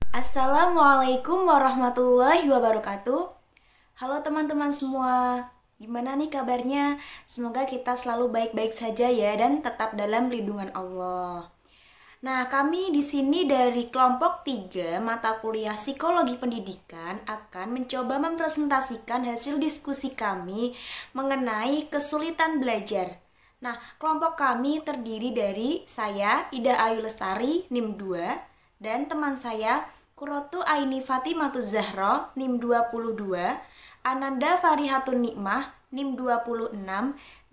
Assalamualaikum warahmatullahi wabarakatuh. Halo teman-teman semua, gimana nih kabarnya? Semoga kita selalu baik-baik saja ya dan tetap dalam lindungan Allah. Nah, kami di sini dari kelompok 3 mata kuliah Psikologi Pendidikan akan mencoba mempresentasikan hasil diskusi kami mengenai kesulitan belajar. Nah, kelompok kami terdiri dari saya, Ida Ayu Lestari, NIM 2, dan teman saya, Kurotu Aini Fatimatuz Zahra, NIM 22, Ananda Farihatun Nikmah, NIM 26,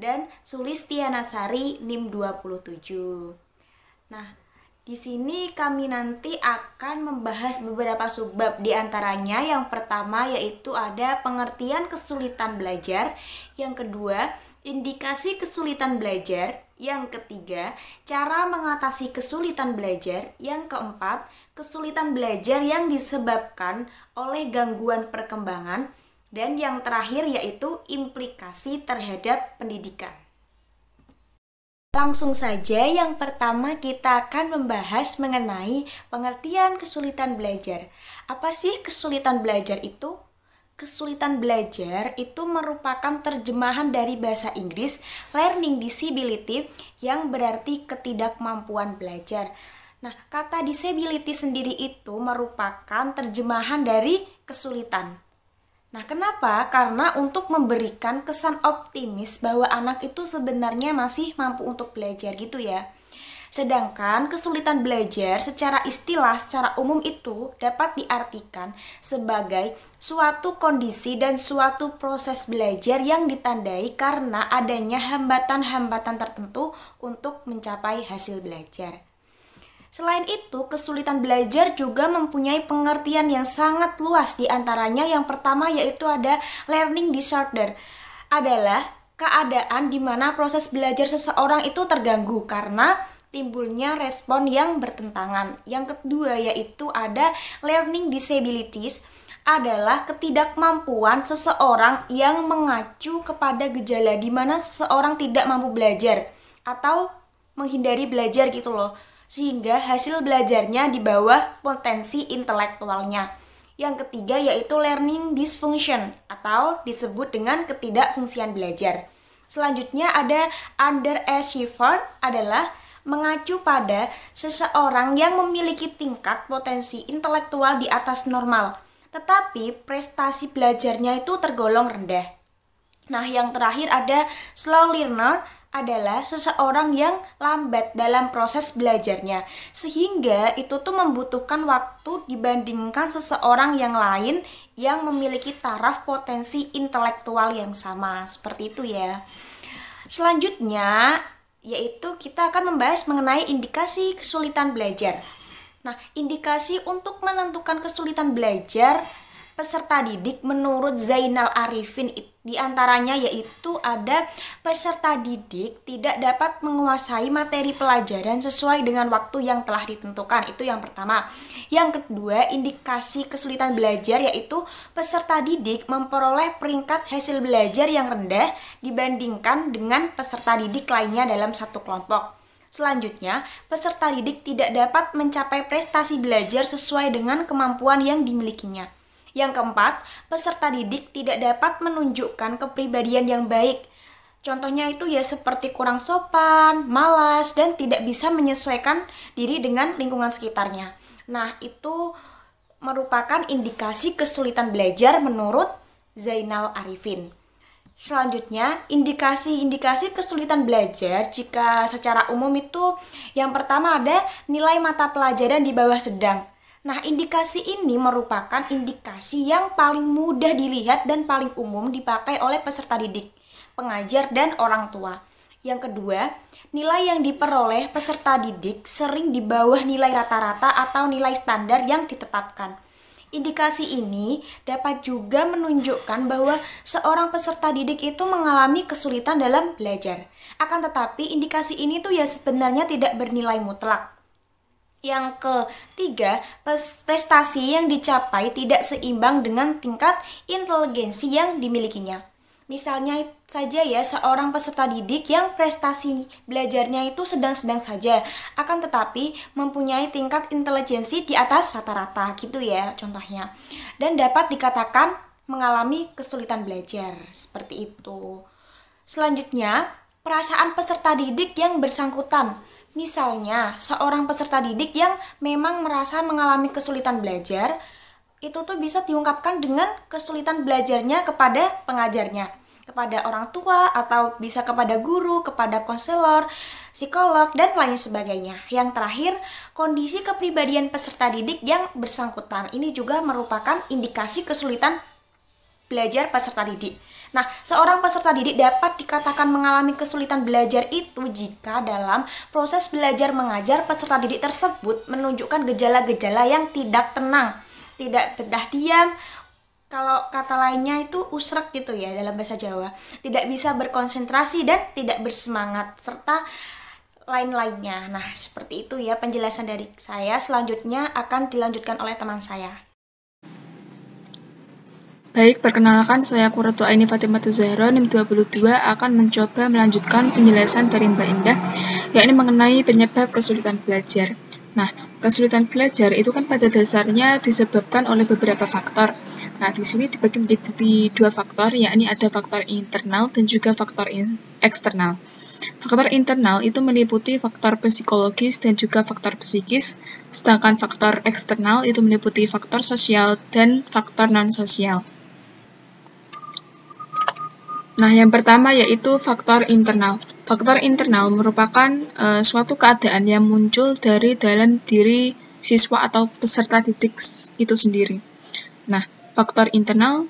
dan Sulistiana Sari, NIM 27. Nah, di sini kami nanti akan membahas beberapa subbab, di antaranya yang pertama yaitu ada pengertian kesulitan belajar, yang kedua indikasi kesulitan belajar, yang ketiga cara mengatasi kesulitan belajar, yang keempat kesulitan belajar yang disebabkan oleh gangguan perkembangan, dan yang terakhir yaitu implikasi terhadap pendidikan. Langsung saja, yang pertama kita akan membahas mengenai pengertian kesulitan belajar. Apa sih kesulitan belajar itu? Kesulitan belajar itu merupakan terjemahan dari bahasa Inggris learning disability yang berarti ketidakmampuan belajar. Nah, kata disability sendiri itu merupakan terjemahan dari kesulitan. Nah, kenapa? Karena untuk memberikan kesan optimis bahwa anak itu sebenarnya masih mampu untuk belajar gitu ya. Sedangkan kesulitan belajar secara istilah, secara umum itu dapat diartikan sebagai suatu kondisi dan suatu proses belajar yang ditandai karena adanya hambatan-hambatan tertentu untuk mencapai hasil belajar. Selain itu, kesulitan belajar juga mempunyai pengertian yang sangat luas, di antaranya yang pertama yaitu ada learning disorder. Adalah keadaan di mana proses belajar seseorang itu terganggu karena timbulnya respon yang bertentangan. Yang kedua yaitu ada learning disabilities, adalah ketidakmampuan seseorang yang mengacu kepada gejala di mana seseorang tidak mampu belajar atau menghindari belajar gitu loh, sehingga hasil belajarnya di bawah potensi intelektualnya. Yang ketiga yaitu learning dysfunction atau disebut dengan ketidakfungsian belajar. Selanjutnya ada underachiever, adalah mengacu pada seseorang yang memiliki tingkat potensi intelektual di atas normal, tetapi prestasi belajarnya itu tergolong rendah. Nah, yang terakhir ada slow learner, adalah seseorang yang lambat dalam proses belajarnya, sehingga itu tuh membutuhkan waktu dibandingkan seseorang yang lain yang memiliki taraf potensi intelektual yang sama. Seperti itu ya. Selanjutnya yaitu kita akan membahas mengenai indikasi kesulitan belajar. Nah, indikasi untuk menentukan kesulitan belajar peserta didik menurut Zainal Arifin di antaranya yaitu ada peserta didik tidak dapat menguasai materi pelajaran sesuai dengan waktu yang telah ditentukan. Itu yang pertama. Yang kedua, indikasi kesulitan belajar yaitu peserta didik memperoleh peringkat hasil belajar yang rendah dibandingkan dengan peserta didik lainnya dalam satu kelompok. Selanjutnya, peserta didik tidak dapat mencapai prestasi belajar sesuai dengan kemampuan yang dimilikinya. Yang keempat, peserta didik tidak dapat menunjukkan kepribadian yang baik. Contohnya itu ya seperti kurang sopan, malas, dan tidak bisa menyesuaikan diri dengan lingkungan sekitarnya. Nah, itu merupakan indikasi kesulitan belajar menurut Zainal Arifin. Selanjutnya, indikasi-indikasi kesulitan belajar jika secara umum itu yang pertama ada nilai mata pelajaran di bawah sedang. Nah, indikasi ini merupakan indikasi yang paling mudah dilihat dan paling umum dipakai oleh peserta didik, pengajar, dan orang tua. Yang kedua, nilai yang diperoleh peserta didik sering di bawah nilai rata-rata atau nilai standar yang ditetapkan. Indikasi ini dapat juga menunjukkan bahwa seorang peserta didik itu mengalami kesulitan dalam belajar. Akan tetapi, indikasi ini tuh ya sebenarnya tidak bernilai mutlak. Yang ketiga, prestasi yang dicapai tidak seimbang dengan tingkat inteligensi yang dimilikinya. Misalnya saja ya, seorang peserta didik yang prestasi belajarnya itu sedang-sedang saja, akan tetapi mempunyai tingkat intelijensi di atas rata-rata gitu ya contohnya. Dan dapat dikatakan mengalami kesulitan belajar, seperti itu. Selanjutnya, perasaan peserta didik yang bersangkutan. Misalnya, seorang peserta didik yang memang merasa mengalami kesulitan belajar, itu tuh bisa diungkapkan dengan kesulitan belajarnya kepada pengajarnya, kepada orang tua, atau bisa kepada guru, kepada konselor, psikolog, dan lain sebagainya. Yang terakhir, kondisi kepribadian peserta didik yang bersangkutan. Ini juga merupakan indikasi kesulitan belajar peserta didik. Nah, seorang peserta didik dapat dikatakan mengalami kesulitan belajar itu jika dalam proses belajar mengajar peserta didik tersebut menunjukkan gejala-gejala yang tidak tenang, tidak betah diam, kalau kata lainnya itu usrek gitu ya dalam bahasa Jawa, tidak bisa berkonsentrasi dan tidak bersemangat, serta lain-lainnya. Nah, seperti itu ya penjelasan dari saya. Selanjutnya akan dilanjutkan oleh teman saya. Baik, perkenalkan saya Qurratu Aini Fatimatu Zahra, NIM 22, akan mencoba melanjutkan penjelasan dari Mbak Indah, yakni mengenai penyebab kesulitan belajar. Nah, kesulitan belajar itu kan pada dasarnya disebabkan oleh beberapa faktor. Nah, di sini dibagi menjadi dua faktor, yakni ada faktor internal dan juga faktor eksternal. Faktor internal itu meliputi faktor psikologis dan juga faktor psikis, sedangkan faktor eksternal itu meliputi faktor sosial dan faktor non-sosial. Nah, yang pertama yaitu faktor internal. Faktor internal merupakan suatu keadaan yang muncul dari dalam diri siswa atau peserta didik itu sendiri. Nah, faktor internal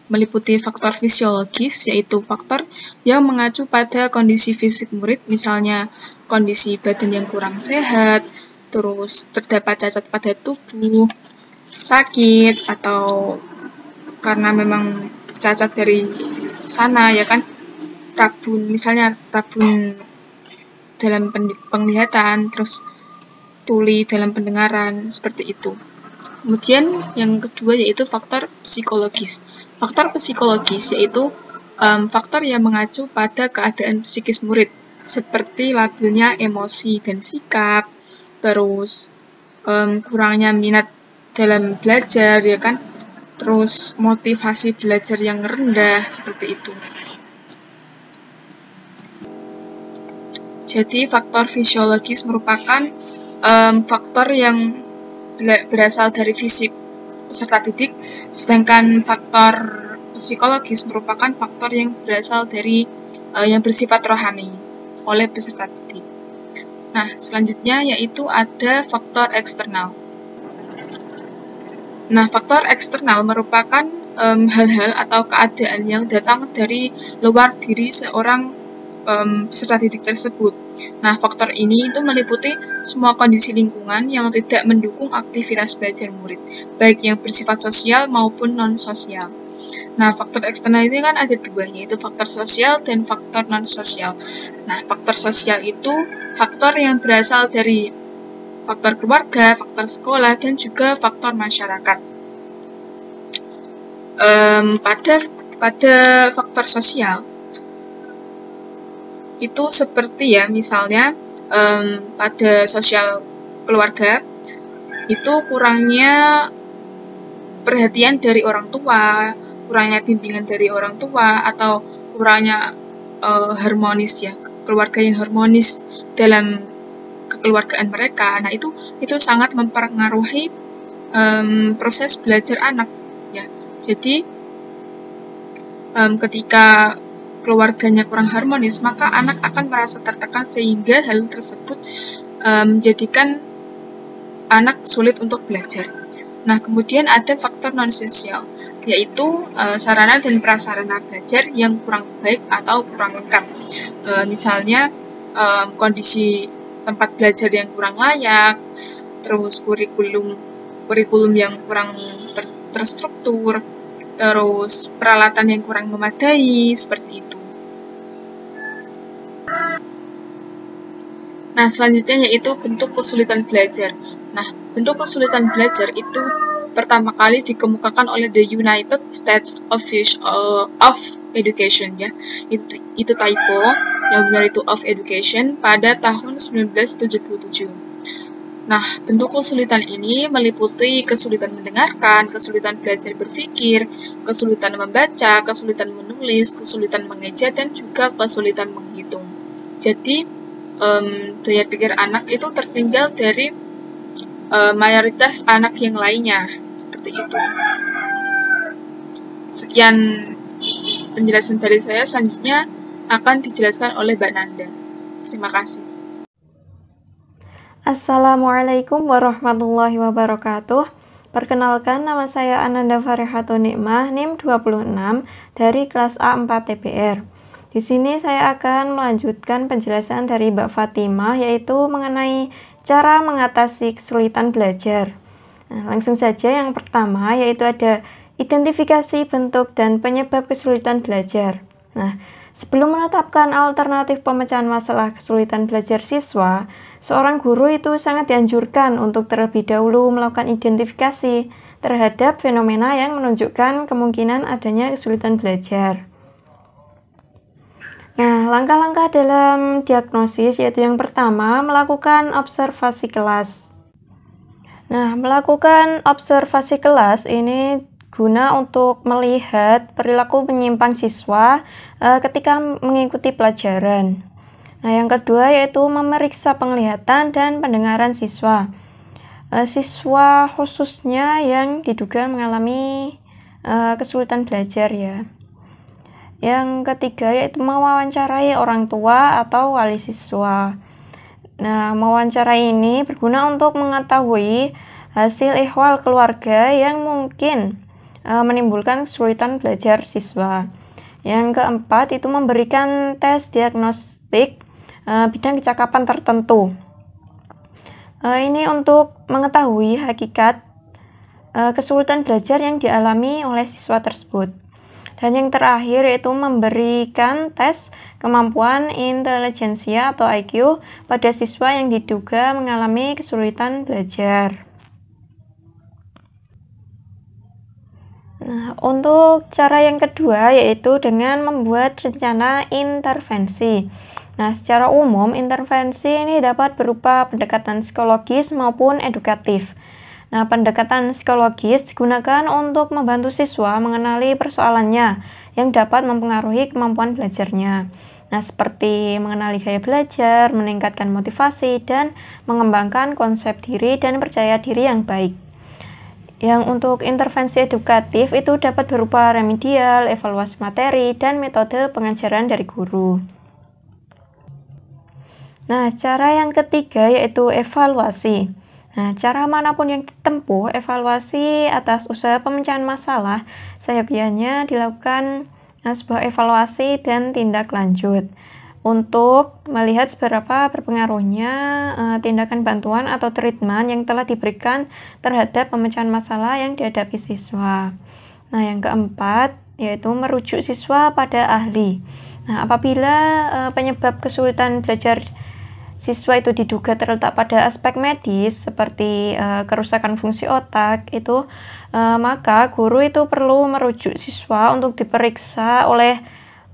meliputi faktor fisiologis, yaitu faktor yang mengacu pada kondisi fisik murid, misalnya kondisi badan yang kurang sehat, terus terdapat cacat pada tubuh, sakit, atau karena memang cacat dari sana ya kan, rabun, misalnya rabun dalam penglihatan, terus tuli dalam pendengaran, seperti itu. Kemudian yang kedua yaitu faktor psikologis. Faktor psikologis yaitu faktor yang mengacu pada keadaan psikis murid, seperti labilnya emosi dan sikap, terus kurangnya minat dalam belajar ya kan, terus motivasi belajar yang rendah, seperti itu. Jadi faktor fisiologis merupakan faktor yang berasal dari fisik peserta didik, sedangkan faktor psikologis merupakan faktor yang berasal dari yang bersifat rohani oleh peserta didik. Nah, selanjutnya yaitu ada faktor eksternal. Nah, faktor eksternal merupakan hal-hal atau keadaan yang datang dari luar diri seorang peserta didik tersebut. Nah, faktor ini itu meliputi semua kondisi lingkungan yang tidak mendukung aktivitas belajar murid, baik yang bersifat sosial maupun non-sosial. Nah, faktor eksternal ini kan ada dua, yaitu faktor sosial dan faktor non-sosial. Nah, faktor sosial itu faktor yang berasal dari faktor keluarga, faktor sekolah, dan juga faktor masyarakat. Pada faktor sosial itu seperti ya, misalnya pada sosial keluarga itu kurangnya perhatian dari orang tua, kurangnya bimbingan dari orang tua, atau kurangnya harmonis ya, keluarga yang harmonis dalam kekeluargaan mereka. Nah, itu sangat mempengaruhi proses belajar anak ya. Jadi ketika keluarganya kurang harmonis, maka anak akan merasa tertekan sehingga hal tersebut menjadikan anak sulit untuk belajar. Nah, kemudian ada faktor non-sosial, yaitu sarana dan prasarana belajar yang kurang baik atau kurang lengkap. Misalnya kondisi tempat belajar yang kurang layak, terus kurikulum yang kurang terstruktur, terus peralatan yang kurang memadai, seperti itu. Nah, selanjutnya yaitu bentuk kesulitan belajar. Nah, Bentuk kesulitan belajar itu pertama kali dikemukakan oleh the United States Office of Education ya. Itu typo, yang benar itu of Education pada tahun 1977. Nah, bentuk kesulitan ini meliputi kesulitan mendengarkan, kesulitan belajar berpikir, kesulitan membaca, kesulitan menulis, kesulitan mengeja, dan juga kesulitan menghitung. Jadi, daya pikir anak itu tertinggal dari mayoritas anak yang lainnya, seperti itu. Sekian penjelasan dari saya, selanjutnya akan dijelaskan oleh Mbak Nanda. Terima kasih. Assalamualaikum warahmatullahi wabarakatuh. Perkenalkan, nama saya Ananda Farihatun Nikmah, NIM 26 dari kelas A4 TPR. Di sini saya akan melanjutkan penjelasan dari Mbak Fatimah, yaitu mengenai cara mengatasi kesulitan belajar. Nah, langsung saja yang pertama, yaitu ada identifikasi bentuk dan penyebab kesulitan belajar. Nah, sebelum menetapkan alternatif pemecahan masalah kesulitan belajar siswa, seorang guru itu sangat dianjurkan untuk terlebih dahulu melakukan identifikasi terhadap fenomena yang menunjukkan kemungkinan adanya kesulitan belajar. Nah, langkah-langkah dalam diagnosis yaitu yang pertama, melakukan observasi kelas. Nah, melakukan observasi kelas ini guna untuk melihat perilaku menyimpang siswa ketika mengikuti pelajaran. Nah, yang kedua yaitu memeriksa penglihatan dan pendengaran siswa. Siswa khususnya yang diduga mengalami kesulitan belajar ya. Yang ketiga yaitu mewawancarai orang tua atau wali siswa. Nah, mewawancarai ini berguna untuk mengetahui hasil ihwal keluarga yang mungkin menimbulkan kesulitan belajar siswa. Yang keempat itu memberikan tes diagnostik bidang kecakapan tertentu. Ini untuk mengetahui hakikat kesulitan belajar yang dialami oleh siswa tersebut. Dan yang terakhir yaitu memberikan tes kemampuan intelijensia atau IQ pada siswa yang diduga mengalami kesulitan belajar. Nah, untuk cara yang kedua yaitu dengan membuat rencana intervensi. Nah, secara umum intervensi ini dapat berupa pendekatan psikologis maupun edukatif. Nah, pendekatan psikologis digunakan untuk membantu siswa mengenali persoalannya yang dapat mempengaruhi kemampuan belajarnya. Nah, seperti mengenali gaya belajar, meningkatkan motivasi, dan mengembangkan konsep diri dan percaya diri yang baik. Yang untuk intervensi edukatif itu dapat berupa remedial, evaluasi materi, dan metode pengajaran dari guru. Nah, cara yang ketiga yaitu evaluasi. Nah, cara manapun yang ditempuh, evaluasi atas usaha pemecahan masalah seyogyanya dilakukan sebuah evaluasi dan tindak lanjut untuk melihat seberapa berpengaruhnya tindakan bantuan atau treatment yang telah diberikan terhadap pemecahan masalah yang dihadapi siswa. Nah, yang keempat yaitu merujuk siswa pada ahli. Nah, apabila penyebab kesulitan belajar siswa itu diduga terletak pada aspek medis seperti kerusakan fungsi otak itu, maka guru itu perlu merujuk siswa untuk diperiksa oleh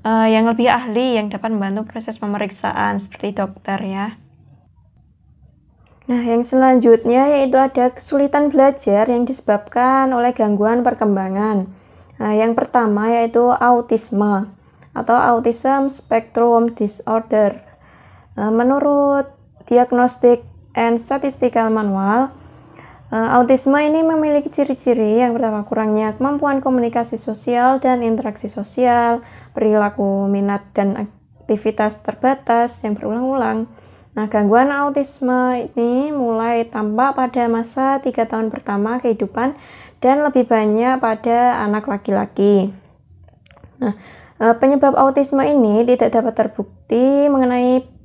yang lebih ahli yang dapat membantu proses pemeriksaan seperti dokter ya. Nah, yang selanjutnya yaitu ada kesulitan belajar yang disebabkan oleh gangguan perkembangan. Nah, yang pertama yaitu autisme atau Autism Spectrum Disorder. Menurut Diagnostic and Statistical Manual, autisme ini memiliki ciri-ciri yang pertama kurangnya kemampuan komunikasi sosial dan interaksi sosial, perilaku minat dan aktivitas terbatas yang berulang-ulang. Nah, gangguan autisme ini mulai tampak pada masa 3 tahun pertama kehidupan dan lebih banyak pada anak laki-laki. Nah, penyebab autisme ini tidak dapat terbukti mengenai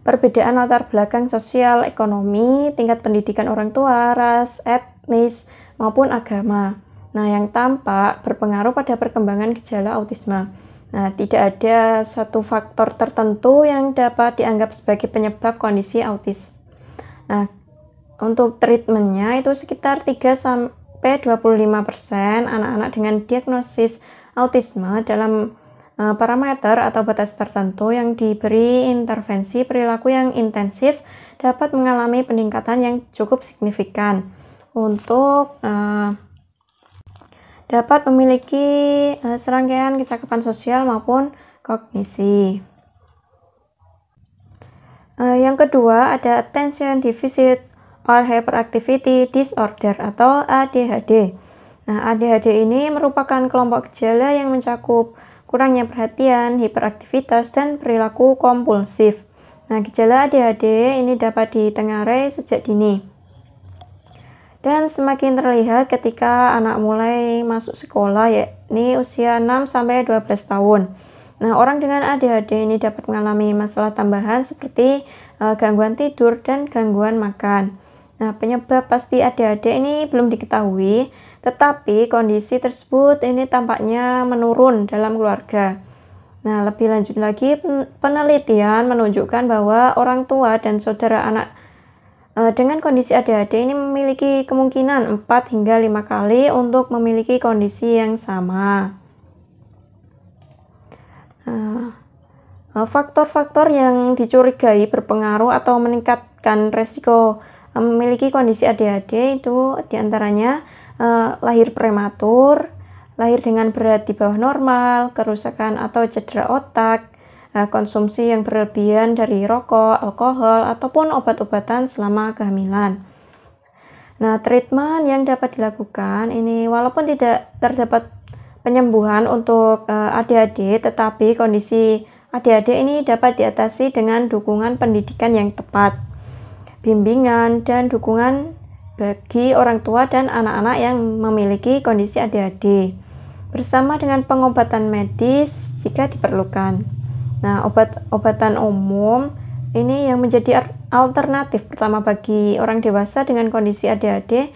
perbedaan latar belakang sosial, ekonomi, tingkat pendidikan orang tua, ras, etnis, maupun agama. Nah, yang tampak berpengaruh pada perkembangan gejala autisme. Nah, tidak ada satu faktor tertentu yang dapat dianggap sebagai penyebab kondisi autis. Nah, untuk treatmentnya itu sekitar 3-25% anak-anak dengan diagnosis autisme dalam parameter atau batas tertentu yang diberi intervensi perilaku yang intensif dapat mengalami peningkatan yang cukup signifikan untuk dapat memiliki serangkaian kecakapan sosial maupun kognisi. Yang kedua ada Attention Deficit or Hyperactivity Disorder atau ADHD. Nah, ADHD ini merupakan kelompok gejala yang mencakup kurangnya perhatian, hiperaktivitas, dan perilaku kompulsif. Nah, gejala ADHD ini dapat ditengarai sejak dini dan semakin terlihat ketika anak mulai masuk sekolah, yakni usia 6-12 tahun. Nah, orang dengan ADHD ini dapat mengalami masalah tambahan seperti gangguan tidur dan gangguan makan. Nah, penyebab pasti ADHD ini belum diketahui, tetapi kondisi tersebut ini tampaknya menurun dalam keluarga. Nah, lebih lanjut lagi, penelitian menunjukkan bahwa orang tua dan saudara anak dengan kondisi ADHD ini memiliki kemungkinan 4 hingga 5 kali untuk memiliki kondisi yang sama. Faktor-faktor yang dicurigai berpengaruh atau meningkatkan resiko memiliki kondisi ADHD itu diantaranya lahir prematur, lahir dengan berat di bawah normal, kerusakan atau cedera otak, konsumsi yang berlebihan dari rokok, alkohol, ataupun obat-obatan selama kehamilan. Nah, treatment yang dapat dilakukan ini walaupun tidak terdapat penyembuhan untuk ADHD, tetapi kondisi ADHD ini dapat diatasi dengan dukungan pendidikan yang tepat, bimbingan, dan dukungan bagi orang tua dan anak-anak yang memiliki kondisi ADHD, bersama dengan pengobatan medis jika diperlukan. Nah, obat-obatan umum ini yang menjadi alternatif pertama bagi orang dewasa dengan kondisi ADHD,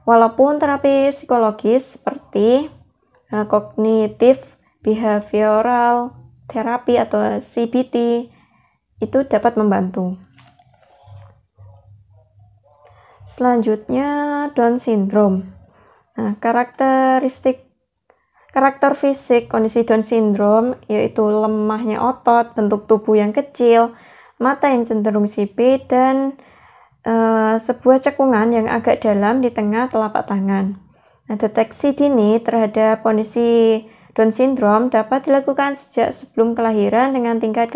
walaupun terapi psikologis seperti Cognitive Behavioral Therapy atau CBT itu dapat membantu. Selanjutnya, Down syndrome. Nah, karakter fisik kondisi Down syndrome yaitu lemahnya otot, bentuk tubuh yang kecil, mata yang cenderung sipit, dan sebuah cekungan yang agak dalam di tengah telapak tangan. Nah, deteksi dini terhadap kondisi Down syndrome dapat dilakukan sejak sebelum kelahiran dengan tingkat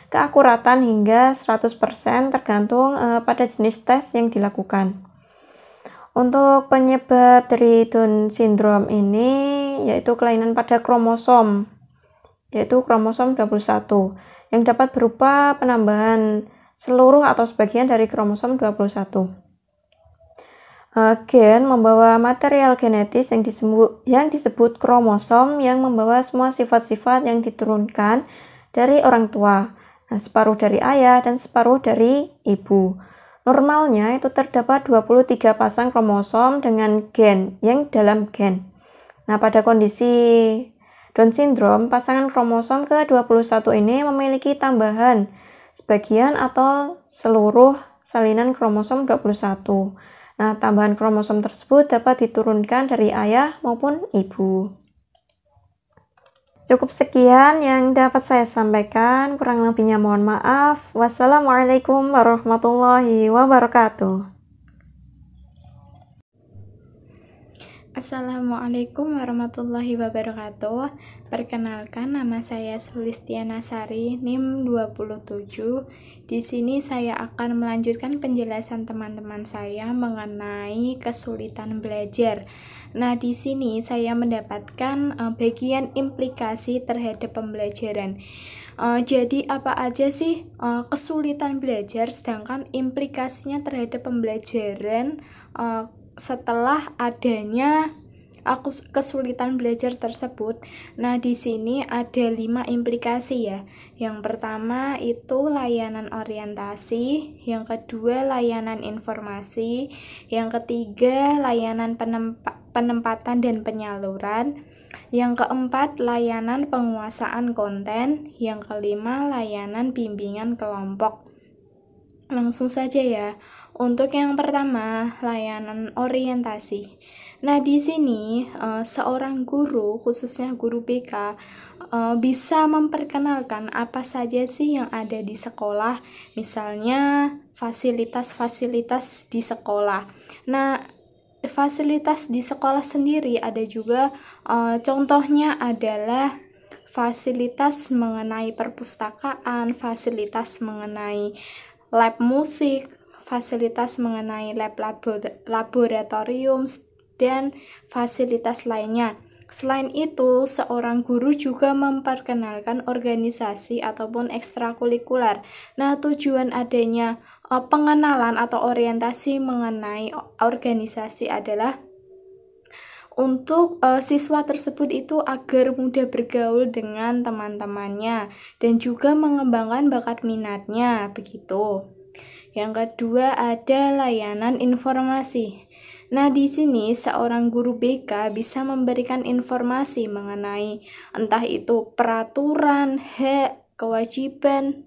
keakuratan hingga 100% tergantung pada jenis tes yang dilakukan. Untuk penyebab dari Down syndrome ini yaitu kelainan pada kromosom, yaitu kromosom 21, yang dapat berupa penambahan seluruh atau sebagian dari kromosom 21. Gen membawa material genetis yang disebut kromosom yang membawa semua sifat-sifat yang diturunkan dari orang tua. Nah, separuh dari ayah dan separuh dari ibu. Normalnya itu terdapat 23 pasang kromosom dengan gen yang dalam gen. Nah, pada kondisi Down syndrome, pasangan kromosom ke-21 ini memiliki tambahan sebagian atau seluruh salinan kromosom 21. Nah, tambahan kromosom tersebut dapat diturunkan dari ayah maupun ibu. Cukup sekian yang dapat saya sampaikan, kurang lebihnya mohon maaf. Wassalamualaikum warahmatullahi wabarakatuh. Assalamualaikum warahmatullahi wabarakatuh. Perkenalkan, nama saya Sulistiana Sari, NIM 27. Di sini saya akan melanjutkan penjelasan teman-teman saya mengenai kesulitan belajar. Nah, di sini saya mendapatkan bagian implikasi terhadap pembelajaran. Jadi apa aja sih kesulitan belajar, sedangkan implikasinya terhadap pembelajaran setelah adanya kesulitan belajar tersebut. Nah, di sini ada 5 implikasi ya. Yang pertama itu layanan orientasi, yang kedua layanan informasi, yang ketiga layanan penempatan dan penyaluran, yang keempat layanan penguasaan konten, yang kelima layanan bimbingan kelompok. Langsung saja ya. Untuk yang pertama, layanan orientasi. Nah, di sini seorang guru, khususnya guru BK, bisa memperkenalkan apa saja sih yang ada di sekolah, misalnya fasilitas-fasilitas di sekolah. Nah, fasilitas di sekolah sendiri ada juga, contohnya adalah fasilitas mengenai perpustakaan, fasilitas mengenai lab musik, fasilitas mengenai lab laboratorium, dan fasilitas lainnya. Selain itu, seorang guru juga memperkenalkan organisasi ataupun ekstrakurikuler. Nah, tujuan adanya pengenalan atau orientasi mengenai organisasi adalah untuk siswa tersebut itu agar mudah bergaul dengan teman-temannya dan juga mengembangkan bakat minatnya, begitu. Yang kedua ada layanan informasi. Nah, di sini seorang guru BK bisa memberikan informasi mengenai entah itu peraturan, hak, kewajiban,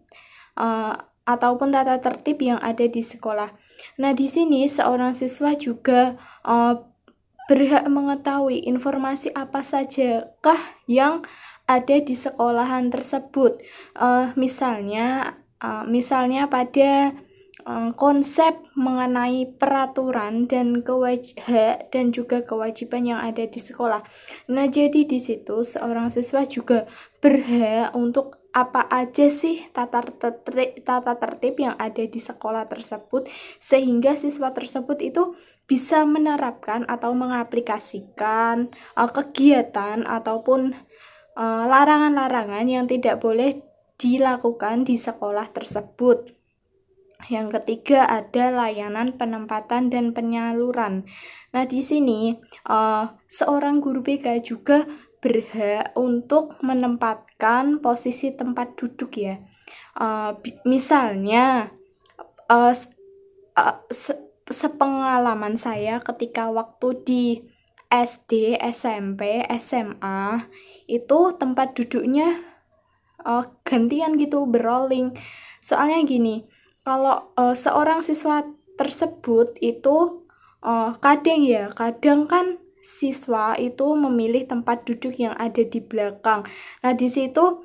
ataupun tata tertib yang ada di sekolah. Nah, di sini seorang siswa juga berhak mengetahui informasi apa sajakah yang ada di sekolahan tersebut. Misalnya pada konsep mengenai peraturan dan hak dan juga kewajiban yang ada di sekolah. Nah, jadi di situ seorang siswa juga berhak untuk apa aja sih tata tertib yang ada di sekolah tersebut, sehingga siswa tersebut itu bisa menerapkan atau mengaplikasikan kegiatan ataupun larangan-larangan yang tidak boleh dilakukan di sekolah tersebut. Yang ketiga ada layanan penempatan dan penyaluran. Nah, di sini seorang guru BK juga berhak untuk menempatkan posisi tempat duduk ya. Misalnya sepengalaman saya ketika waktu di SD, SMP, SMA itu tempat duduknya gantian gitu, berrolling. Soalnya gini, kalau seorang siswa tersebut itu kadang kan siswa itu memilih tempat duduk yang ada di belakang. Nah, di situ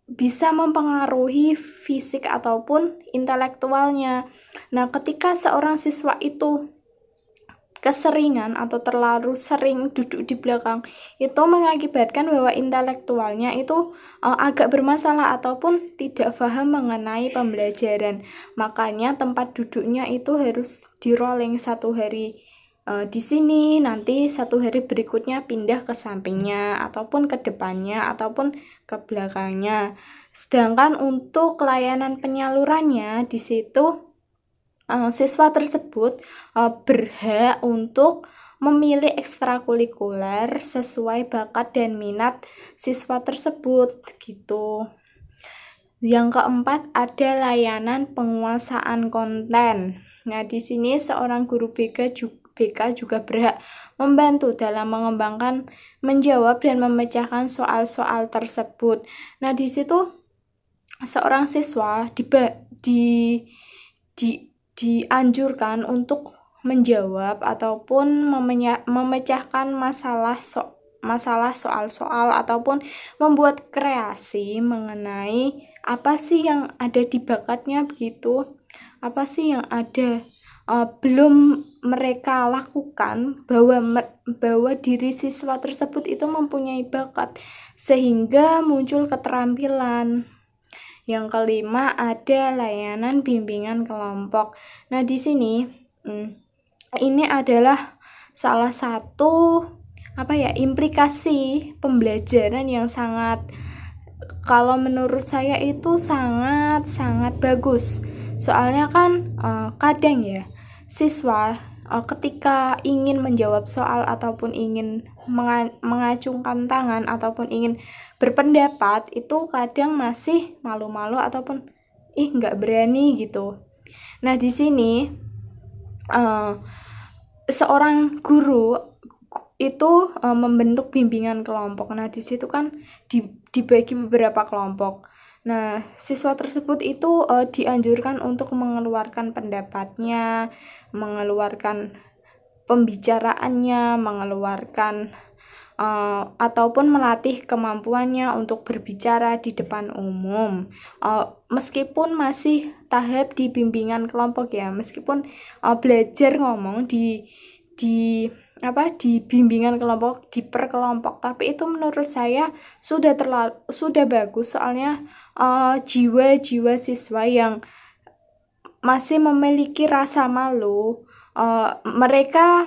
bisa mempengaruhi fisik ataupun intelektualnya. Nah, ketika seorang siswa itu keseringan atau terlalu sering duduk di belakang, itu mengakibatkan bahwa intelektualnya itu agak bermasalah ataupun tidak paham mengenai pembelajaran. Makanya tempat duduknya itu harus di-rolling, satu hari di sini, nanti satu hari berikutnya pindah ke sampingnya ataupun ke depannya ataupun ke belakangnya. Sedangkan untuk layanan penyalurannya di situ siswa tersebut berhak untuk memilih ekstrakurikuler sesuai bakat dan minat siswa tersebut gitu. Yang keempat ada layanan penguasaan konten. Nah, di sini seorang guru BK juga berhak membantu dalam mengembangkan, menjawab dan memecahkan soal-soal tersebut. Nah, di situ seorang siswa dianjurkan untuk menjawab ataupun memecahkan masalah soal-soal ataupun membuat kreasi mengenai apa sih yang ada di bakatnya begitu, apa sih yang ada belum mereka lakukan, bahwa diri siswa tersebut itu mempunyai bakat sehingga muncul keterampilan. Yang kelima ada layanan bimbingan kelompok. Nah, di sini ini adalah salah satu implikasi pembelajaran yang sangat, kalau menurut saya itu sangat bagus. Soalnya kan kadang ya siswa ketika ingin menjawab soal ataupun ingin mengacungkan tangan ataupun ingin berpendapat itu kadang masih malu-malu ataupun nggak berani gitu. Nah, di sini seorang guru itu membentuk bimbingan kelompok. Nah, di situ kan dibagi beberapa kelompok. Nah, siswa tersebut itu dianjurkan untuk mengeluarkan pendapatnya, mengeluarkan pembicaraannya, mengeluarkan ataupun melatih kemampuannya untuk berbicara di depan umum. Meskipun masih tahap di bimbingan kelompok ya, meskipun belajar ngomong di bimbingan kelompok, di perkelompok, tapi itu menurut saya sudah bagus, soalnya jiwa-jiwa siswa yang masih memiliki rasa malu, mereka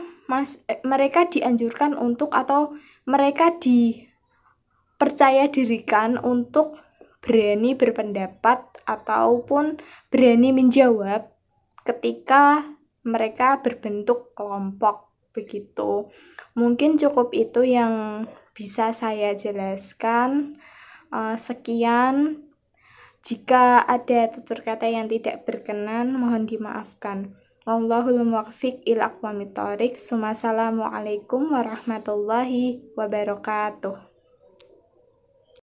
dianjurkan untuk, atau mereka dipercaya dirikan untuk berani berpendapat ataupun berani menjawab ketika mereka berbentuk kelompok begitu. Mungkin cukup itu yang bisa saya jelaskan. Sekian. Jika ada tutur kata yang tidak berkenan, mohon dimaafkan. Wallahul muwaffiq ila aqwamit thoriq. Wassalamualaikum warahmatullahi wabarakatuh.